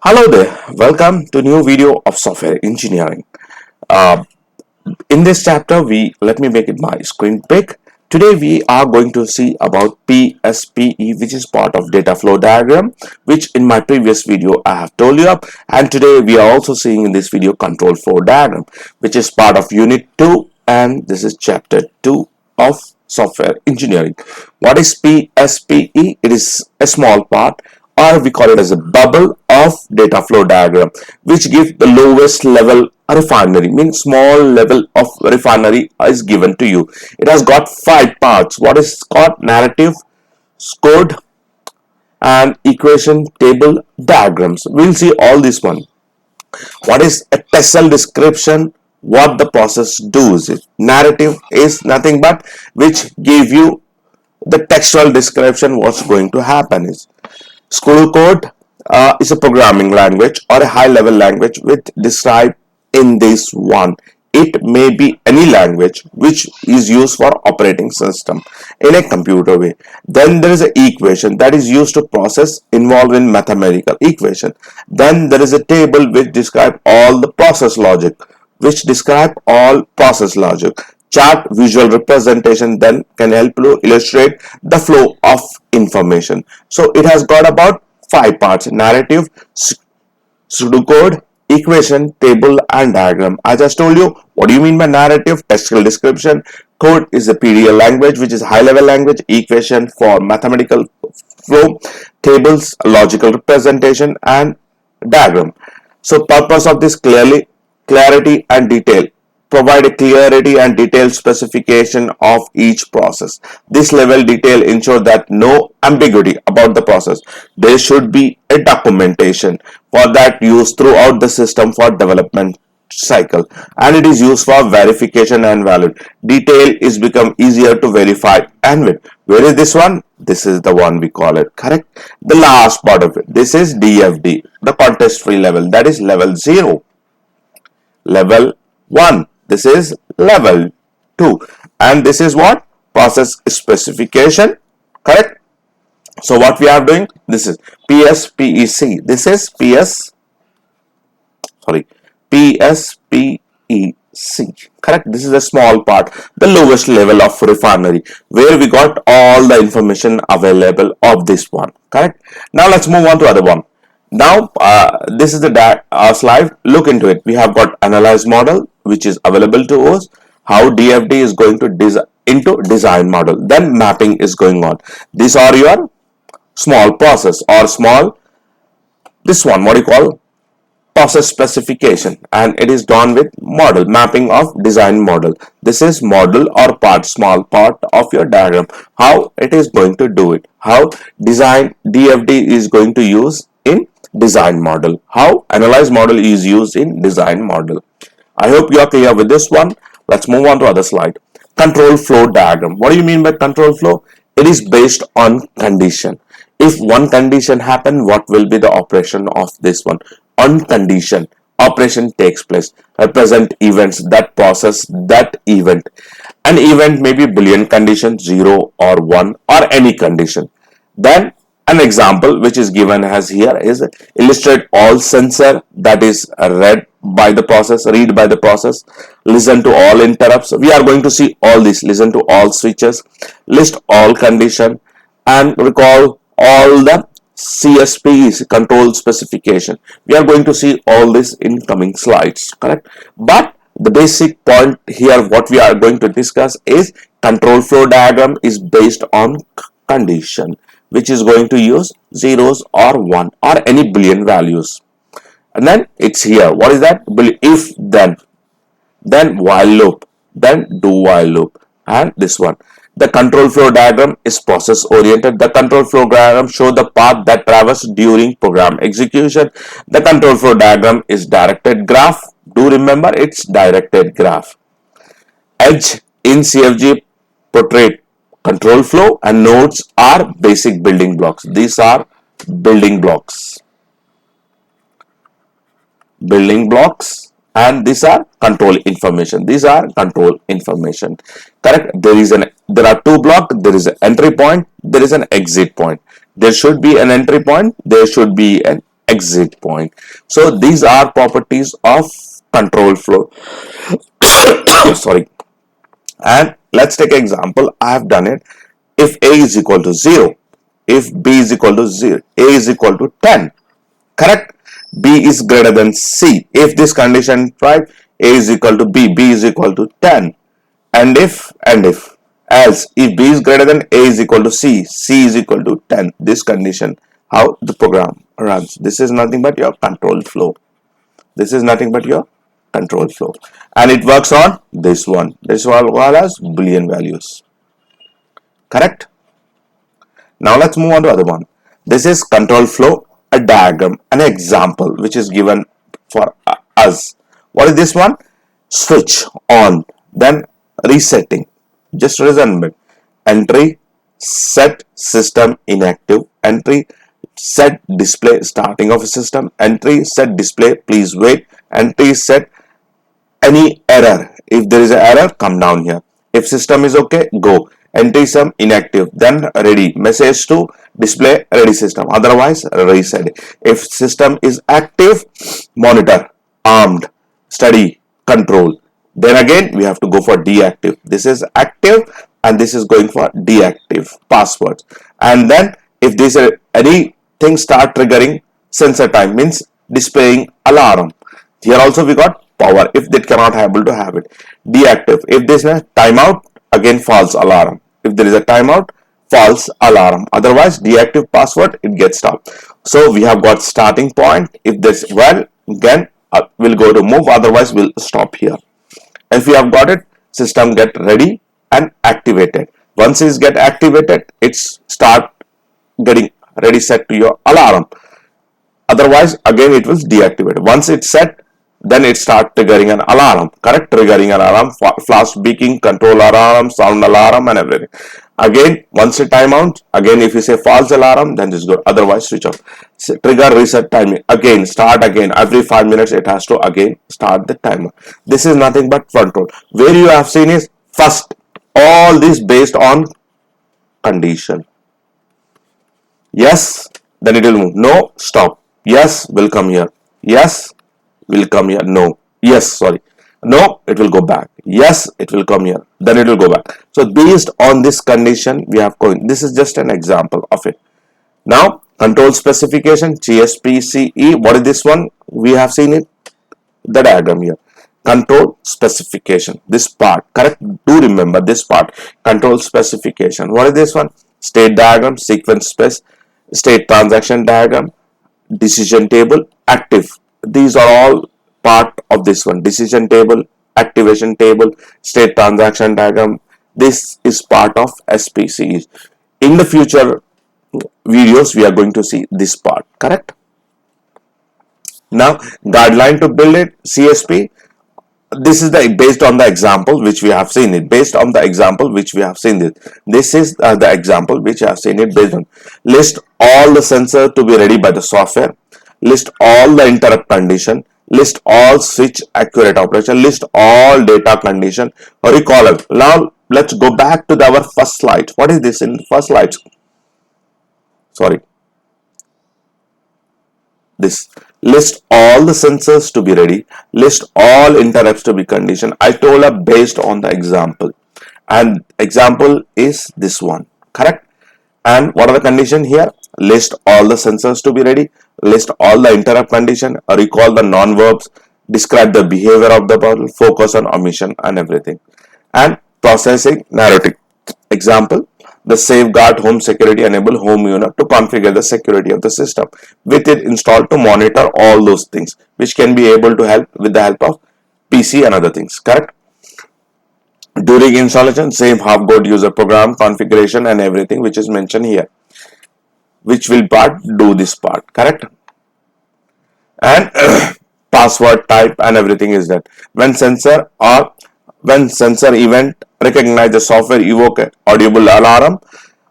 Hello there, welcome to new video of software engineering. Uh, in this chapter, let me make it my screen big. Today we are going to see about PSPE, which is part of data flow diagram, which in my previous video I have told you up. And today we are also seeing in this video control flow diagram, which is part of unit 2, and this is chapter 2 of software engineering. What is PSPE? It is a small part, or we call it as a bubble of data flow diagram, which gives the lowest level refinery, means small level of refinery is given to you. It has got 5 parts. What is called narrative, code, and equation, table, diagrams. We'll see all this one. What is a textual description? What the process does. Narrative is nothing but which give you the textual description what's going to happen is. School code is a programming language or a high level language which described in this one. It may be any language which is used for operating system in a computer way. Then there is an equation that is used to process involved in mathematical equation. Then there is a table which describe all the process logic, chart visual representation then can help you illustrate the flow of information. So it has got about 5 parts: narrative, pseudocode, equation, table, and diagram. I just told you what do you mean by narrative. Textual description. Code is the PDL language, which is high level language. Equation for mathematical flow. Tables, logical representation, and diagram. So purpose of this clarity and detail. Provide a clarity and detailed specification of each process. This level detail ensure that no ambiguity about the process. There should be a documentation for that used throughout the system for development cycle, and it is used for verification and valid. Detail is become easier to verify and with. Where is this one? This is the one we call it, correct? The last part of it. This is DFD, the context free level, that is level 0. Level 1. This is level 2. And this is what? Process specification. Correct? So what we are doing? This is PSPEC. This is PSPEC. Correct? This is a small part, the lowest level of refinery, where we got all the information available of this one. Correct? Now let's move on to other one. Now this is the slide. Look into it. We have got analyze model which is available to us. How DFD is going to into design model. Then mapping is going on. These are your small process or small. This one what you call process specification, and it is done with model mapping of design model. This is model or part, small part of your diagram. How it is going to do it. How design DFD is going to use in design model. How analyze model is used in design model. I hope you are clear with this one. Let's move on to other slide. Control flow diagram. What do you mean by control flow? It is based on condition. If one condition happen, what will be the operation of this one? On condition, operation takes place. Represent events that process that event. An event may be Boolean condition 0 or 1 or any condition. Then an example which is given as here is illustrate all sensor, that is read by the process, listen to all interrupts. We are going to see all this. Listen to all switches, list all condition, and recall all the CSPs, control specification. We are going to see all this in coming slides, correct? But the basic point here what we are going to discuss is control flow diagram is based on condition, which is going to use zeros or 1 or any Boolean values. And then it's here. What is that? If, then while loop, then do while loop, and this one. The control flow diagram is process oriented. The control flow diagram show the path that traverse during program execution. The control flow diagram is directed graph. Do remember it's directed graph. Edge in CFG portray control flow, and nodes are basic building blocks. These are building blocks. And these are control information. Correct? There are 2 blocks. There is an entry point, there is an exit point. There should be an entry point, there should be an exit point. So these are properties of control flow. Sorry. And let's take an example. I have done it. If A is equal to 0, if B is equal to 0, A is equal to 10. Correct? B is greater than C. If this condition right, A is equal to B, B is equal to 10. And if else if B is greater than A is equal to C, C is equal to 10. This condition, how the program runs. This is nothing but your control flow. This is nothing but your control flow. And it works on this one. This one as Boolean values. Correct? Now let's move on to other one. This is control flow, a diagram, an example which is given for us. What is this one? Switch on, then resetting. Just remember, entry, set system inactive, entry, set display starting of a system, entry, set display please wait, entry, set any error. If there is an error, come down here. If system is okay, go. Entry some inactive, then ready. Message to display ready system. Otherwise, reset. If system is active, monitor, armed, study, control. Then again, we have to go for deactive. This is active and this is going for deactive passwords. And then if this anything start triggering sensor time, means displaying alarm. Here also we got power if they cannot able to have it. Deactive. If this is timeout, again false alarm. If there is a timeout, false alarm. Otherwise, deactive password, it gets stopped. So we have got starting point. If this well, again we'll go to move. Otherwise, we'll stop here. If we have got it, system get ready and activated. Once it get activated, it's start getting ready set to your alarm. Otherwise, again it will deactivate. Once it's set, then it start triggering an alarm. Correct? Triggering an alarm, flash beeping, control alarm, sound alarm, and everything. Again, once it timeout, again if you say false alarm, then this go. Otherwise, switch off. So, trigger reset timing. Again, start again. Every 5 minutes, it has to again start the timer. This is nothing but control. Where you have seen is first, all this based on condition. Yes, then it will move. No, stop. Yes, will come here. Yes, will come here. No. Yes, sorry. No, it will go back. Yes, it will come here. Then it will go back. So based on this condition, we have going. This is just an example of it. Now, control specification, PSPEC. What is this one? We have seen it. The diagram here. Control specification. This part. Correct? Do remember this part. Control specification. What is this one? State diagram, sequence space, state transaction diagram, decision table, active. These are all part of this one. Decision table, activation table, state transaction diagram. This is part of SPC. In the future videos, we are going to see this part. Correct? Now, guideline to build it, CSP. This is the based on the example which we have seen it. Based on the example which we have seen it. This is the example which I have seen it based on. List all the sensor to be ready by the software. List all the interrupt condition. List all switch accurate operation. List all data condition. Recall it. Now let's go back to our first slide. What is this in the first slide? Sorry. This. List all the sensors to be ready. List all interrupts to be conditioned. I told her based on the example. And example is this one. Correct? And what are the condition here? List all the sensors to be ready. List all the interrupt condition. Recall the non-verbs. Describe the behavior of the bottle. Focus on omission and everything. And processing narrative. Example. The safeguard home security enable home unit to configure the security of the system with it installed to monitor all those things which can be able to help with the help of PC and other things. Correct? During installation, same half-code user program configuration and everything which is mentioned here, which will part do this part. Correct? And password type and everything is that when sensor event recognize the software evoke audible alarm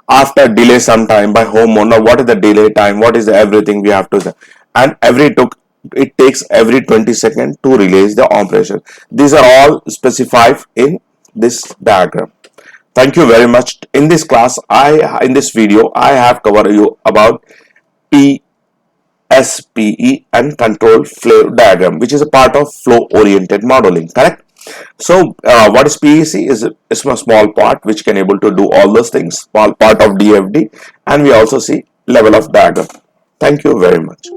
after delay some time by homeowner. What is the delay time? What is the everything we have to say? And it takes every 20 seconds to release the operation. These are all specified in this diagram. Thank you very much. In this class, in this video, I have covered you about SPE and control flow diagram, which is a part of flow oriented modeling, correct? So what is PEC is a small part which can able to do all those things, small part of DFD, and we also see level of diagram. Thank you very much.